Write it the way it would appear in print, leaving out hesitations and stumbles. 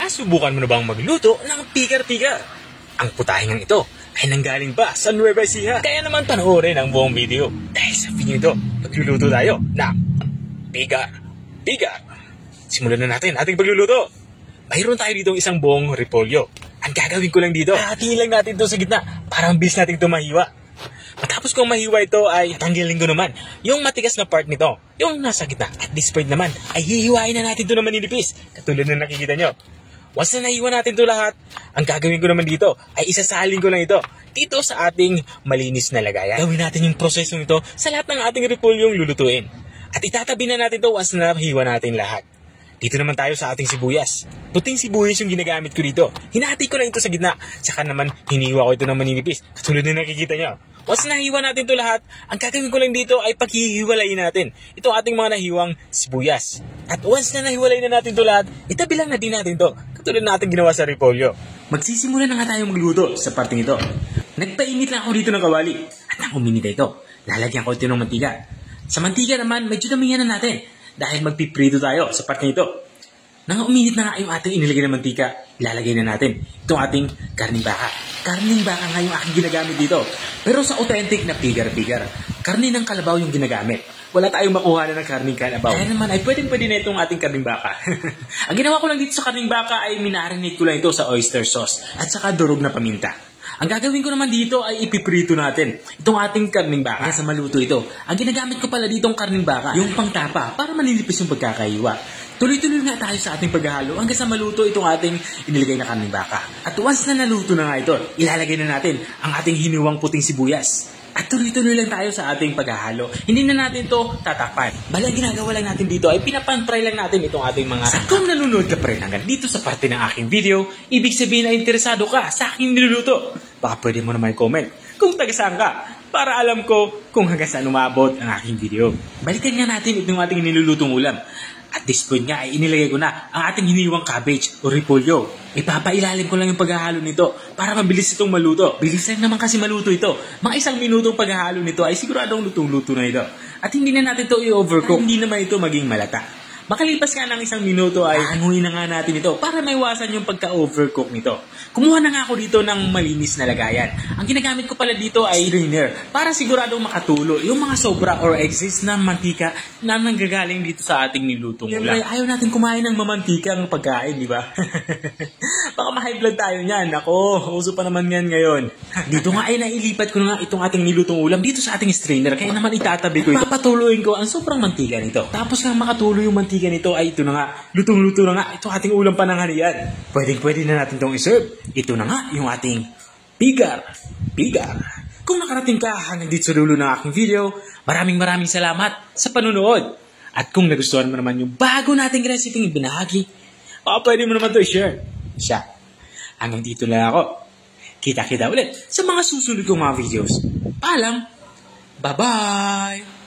Nasubukan mo na bang magluto ng pigar-pigar? Ang putahingang ito ay nanggaling ba sa Nueva Ecija? Kaya naman panoorin ang buong video. Dahil sa video ito, magluluto tayo ng pigar. Simulan na natin ating pagluluto. Mayroon tayo dito isang buong repolyo. Ang gagawin ko lang dito, hatiin lang natin ito sa gitna para ang bilis natin ito mahiwa. Matapos kong mahiwa ito ay tanggalin ko naman yung matigas na part nito, yung nasa gitna. At this point naman ay hihiwain na natin ito na maninipis, katulad na nakikita nyo. Once na nahiwa natin ito lahat, ang gagawin ko naman dito ay isasalin ko lang ito dito sa ating malinis na lagayan. Gawin natin yung prosesong ito sa lahat ng ating repolyong lulutuin. At itatabi na natin ito once na nahiwa natin lahat. Dito naman tayo sa ating sibuyas. Puting sibuyas yung ginagamit ko dito. Hinati ko lang ito sa gitna. Saka naman hiniwa ko ito ng maninipis. Katulad na nakikita nyo. Once nahiwa natin ito lahat, ang gagawin ko lang dito ay paghihiwalayin natin itong ating mga nahiwang sibuyas. At once na nahiwalay na natin ito lahat, itabi lang na din natin ito. Katulad natin ginawa sa repolyo. Magsisimula na nga tayo magluto sa parting ito. Nagpainit lang ako dito ng kawali. At nang uminit ito, lalagyan ko ito ng mantika. Sa mantika naman, medyo damihan na natin. Dahil magpiprito tayo sa parting ito. Nang uminit na nga yung ating inilagay na mantika, ilalagay na natin itong ating karning baka. Karning baka nga yung aking ginagamit dito. Pero sa authentic na pigar-pigar, karne ng kalabaw yung ginagamit. Wala tayong makuha na ng karning kalabaw. Kaya naman ay pwede na itong ating karning baka. Ang ginawa ko lang dito sa karning baka ay minarinate ko lang ito sa oyster sauce at saka durog na paminta. Ang gagawin ko naman dito ay ipiprito natin itong ating karning baka sa maluto ito. Ang ginagamit ko pala dito ang karning baka, yung pangtapa para maninipis yung pagkakaiwa. Tuloy-tuloy nga tayo sa ating paghahalo hanggang sa maluto itong ating inilagay na karning baka. At once na naluto na nga ito, ilalagay na natin ang ating hiniwang puting sibuyas. At tuloy-tuloy lang tayo sa ating paghahalo. Hindi na natin to tatakpan. Bali, ang ginagawa lang natin dito ay pinapan-fry lang natin itong ating mga... At kung nanonood ka pa rin hanggang dito sa parte ng aking video, ibig sabihin na interesado ka sa aking niluluto. Baka pwede mo naman comment kung taga-saan ka para alam ko kung hanggang saan umabot ang aking video. Balikan nga natin itong ating nilulutong ulam. At this point nga ay inilagay ko na ang ating hiniwang cabbage o repolyo. Ipapailalim ko lang yung paghahalo nito para mabilis itong maluto. Bilis lang naman kasi maluto ito. Mga 1 minutong paghahalo nito ay siguradong lutong-luto na ito. At hindi na natin ito i-overcook. Hindi naman ito maging malata. Makalipas nga ng 1 minuto ay hanguin na nga natin ito para maiwasan yung pagka-overcook nito. Kumuha na nga ako dito ng malinis na lagayan. Ang ginagamit ko pala dito ay strainer para siguradong makatulo yung mga sobra or excess na mantika na nanggagaling dito sa ating nilutong ulam. Ayaw natin kumain ng mamantikang pagkain, di ba? Baka ma-high blood tayo niyan. Ako, uso pa naman yan ngayon. Dito nga ay nailipat ko na nga itong ating nilutong ulam dito sa ating strainer. Kaya naman itatabi ko ito. Papatuloyin ko ang sobrang mantika nito. Tapos nga makatulo yung mantika nito ay ito na nga, lutong-luto na nga, ito ating ulam pananghalian. Pwede na natin itong iserve. Ito na nga, yung ating pigar. Kung nakarating ka hanggang dito sa dulo ng aking video, maraming salamat sa panunood. At kung nagustuhan mo naman yung bago nating recipe binahagi, baka pwede mo naman ito i-share. Hanggang dito lang ako. Kita-kita ulit sa mga susunod kong mga videos. Paalam! Bye-bye!